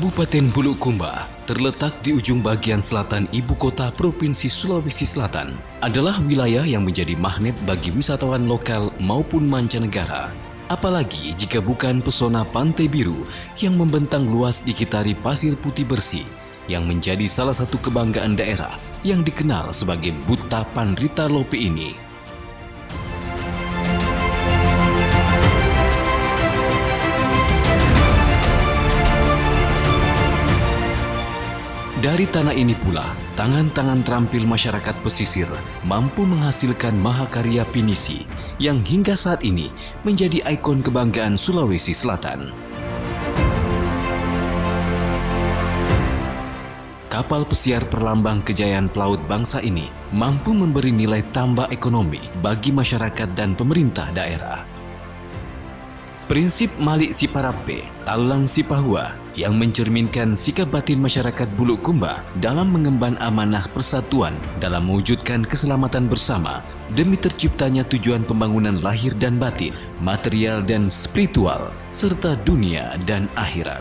Kabupaten Bulukumba, terletak di ujung bagian selatan ibu kota Provinsi Sulawesi Selatan, adalah wilayah yang menjadi magnet bagi wisatawan lokal maupun mancanegara. Apalagi jika bukan pesona pantai biru yang membentang luas dikitari pasir putih bersih, yang menjadi salah satu kebanggaan daerah yang dikenal sebagai Buta Pandrita Lope ini. Dari tanah ini pula, tangan-tangan terampil masyarakat pesisir mampu menghasilkan mahakarya pinisi yang hingga saat ini menjadi ikon kebanggaan Sulawesi Selatan. Kapal pesiar perlambang kejayaan pelaut bangsa ini mampu memberi nilai tambah ekonomi bagi masyarakat dan pemerintah daerah. Prinsip Malik Siparape, Talang Sipahua yang mencerminkan sikap batin masyarakat Bulukumba dalam mengemban amanah persatuan dalam mewujudkan keselamatan bersama demi terciptanya tujuan pembangunan lahir dan batin, material dan spiritual, serta dunia dan akhirat.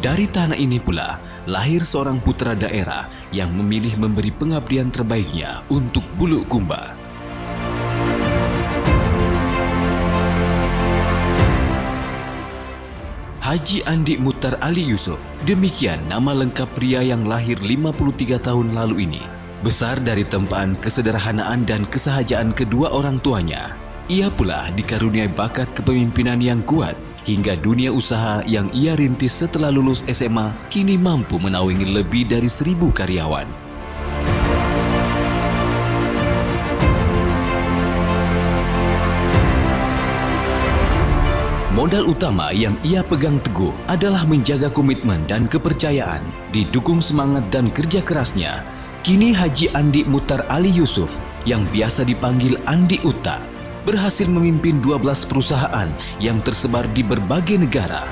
Dari tanah ini pula lahir seorang putra daerah yang memilih memberi pengabdian terbaiknya untuk Bulukumba. Haji Andi Mutar Ali Yusuf, demikian nama lengkap pria yang lahir 53 tahun lalu ini. Besar dari tempaan kesederhanaan dan kesahajaan kedua orang tuanya, ia pula dikaruniai bakat kepemimpinan yang kuat, hingga dunia usaha yang ia rintis setelah lulus SMA kini mampu menaungi lebih dari 1.000 karyawan. Modal utama yang ia pegang teguh adalah menjaga komitmen dan kepercayaan, didukung semangat dan kerja kerasnya. Kini Haji Andi Mutar Ali Yusuf, yang biasa dipanggil Andi Uta, berhasil memimpin 12 perusahaan yang tersebar di berbagai negara.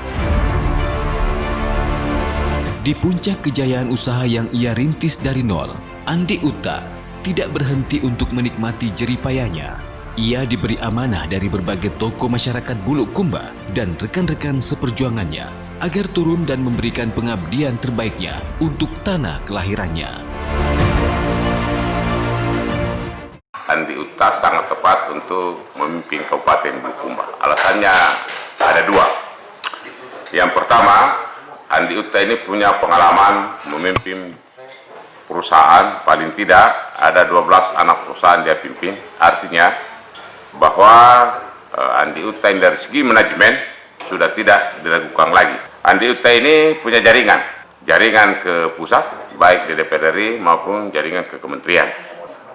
Di puncak kejayaan usaha yang ia rintis dari nol, Andi Uta tidak berhenti untuk menikmati jeripayanya. Ia diberi amanah dari berbagai tokoh masyarakat Bulukumba dan rekan-rekan seperjuangannya agar turun dan memberikan pengabdian terbaiknya untuk tanah kelahirannya. Andi Uta sangat tepat untuk memimpin Kabupaten Bulukumba. Alasannya ada dua. Yang pertama, Andi Uta ini punya pengalaman memimpin perusahaan, paling tidak ada 12 anak perusahaan dia pimpin. Artinya bahwa Andi Uta ini dari segi manajemen sudah tidak diragukan lagi. Andi Uta ini punya jaringan ke pusat, baik di DPR RI maupun jaringan ke kementerian.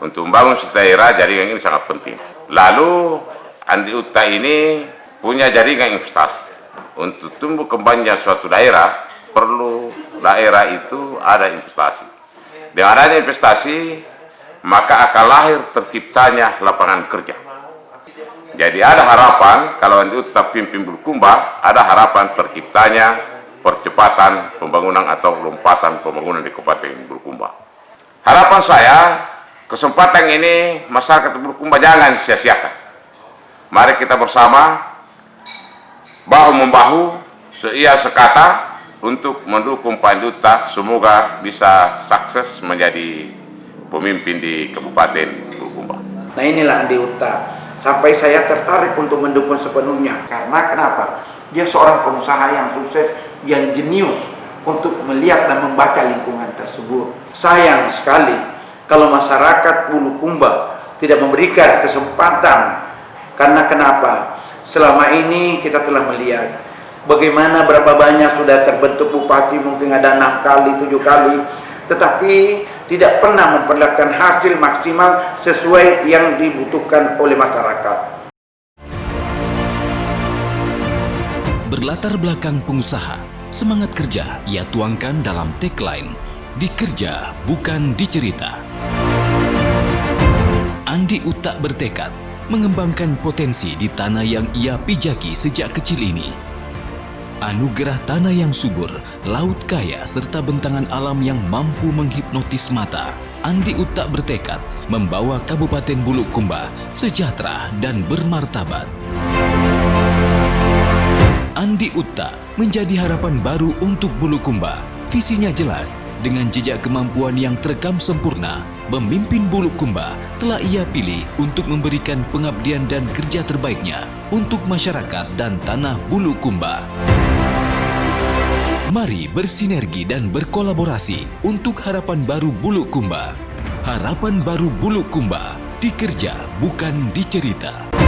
Untuk membangun daerah, jaringan ini sangat penting. Lalu Andi Uta ini punya jaringan investasi. Untuk tumbuh kembangnya suatu daerah, perlu daerah itu ada investasi. Dengan adanya investasi, maka akan lahir terciptanya lapangan kerja. Jadi ada harapan, kalau Andi Uta pimpin Bulukumba, ada harapan terciptanya percepatan pembangunan atau lompatan pembangunan di Kabupaten Bulukumba. Harapan saya, kesempatan ini masyarakat Bulukumba jangan sia-siakan. Mari kita bersama, bahu-membahu, seia sekata, untuk mendukung Pak Andi Uta, semoga bisa sukses menjadi pemimpin di Kabupaten Bulukumba. Nah inilah Andi Uta. Sampai saya tertarik untuk mendukung sepenuhnya. Karena kenapa? Dia seorang pengusaha yang sukses, yang jenius untuk melihat dan membaca lingkungan tersebut. Sayang sekali kalau masyarakat Bulukumba tidak memberikan kesempatan. Karena kenapa? Selama ini kita telah melihat bagaimana berapa banyak sudah terbentuk bupati, mungkin ada 6 kali, 7 kali, tetapi tidak pernah memperlihatkan hasil maksimal sesuai yang dibutuhkan oleh masyarakat. Berlatar belakang pengusaha, semangat kerja ia tuangkan dalam tagline, "Dikerja bukan dicerita". Andi Uta bertekad mengembangkan potensi di tanah yang ia pijaki sejak kecil ini. Anugerah tanah yang subur, laut kaya, serta bentangan alam yang mampu menghipnotis mata. Andi Uta bertekad membawa Kabupaten Bulukumba sejahtera dan bermartabat. Andi Utta menjadi harapan baru untuk Bulukumba. Visinya jelas, dengan jejak kemampuan yang terekam sempurna, memimpin Bulukumba telah ia pilih untuk memberikan pengabdian dan kerja terbaiknya untuk masyarakat dan tanah Bulukumba. Mari bersinergi dan berkolaborasi untuk harapan baru Bulukumba. Harapan baru Bulukumba, dikerja bukan dicerita.